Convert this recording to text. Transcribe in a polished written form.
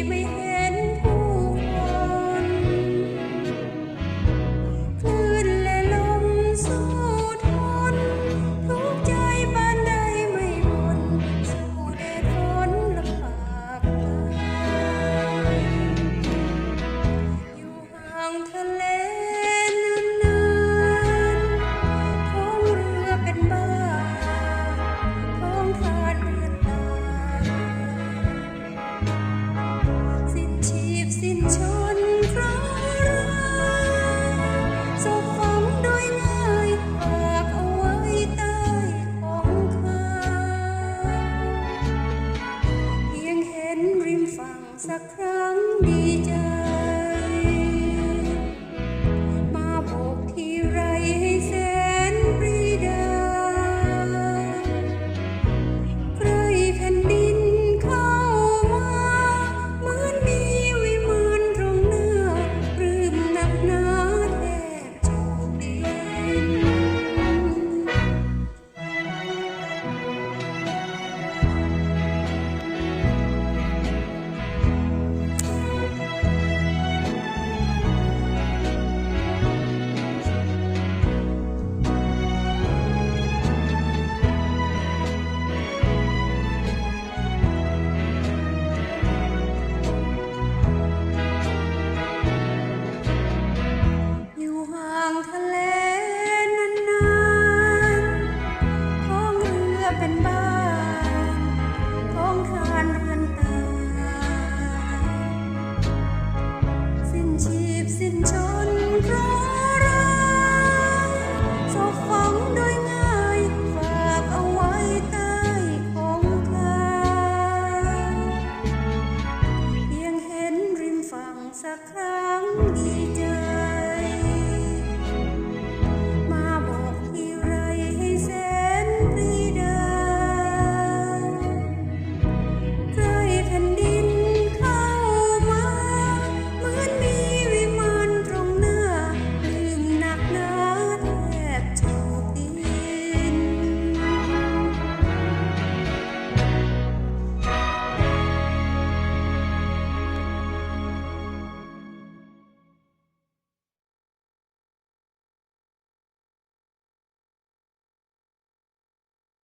ไม่เห็นผู้คนคลื่นและลมสู้ทนทุกใจปานใดไม่หม่นสู้แดดฝนลำบากกายอยู่ห่างทะเลนานๆท้องเรือเป็นบ้านท้องทานเรือนตาสิ้นชีพสิ้นชนเพราะรักศพฝังโดยง่ายฝากเอาไว้ใต้ของข้าเพียงเห็นริมฝั่งสักครั้งดีใจมาโบกทีไรให้แสนปรีดาใกล้แผ่นดินเข้ามาเหมือนมีวิมานตรงหน้าปลื้มหนักหนาแทบจูบดินอยู่ห่างทะเลนานๆท้องเรือเป็นบ้านท้องทานเรือนตาสิ้นชีพสิ้นชนเพราะรักศพฝังโดยง่ายฝากเอาไว้ใต้ของข้าเพียงเห็นริมฝั่งสักครั้งดี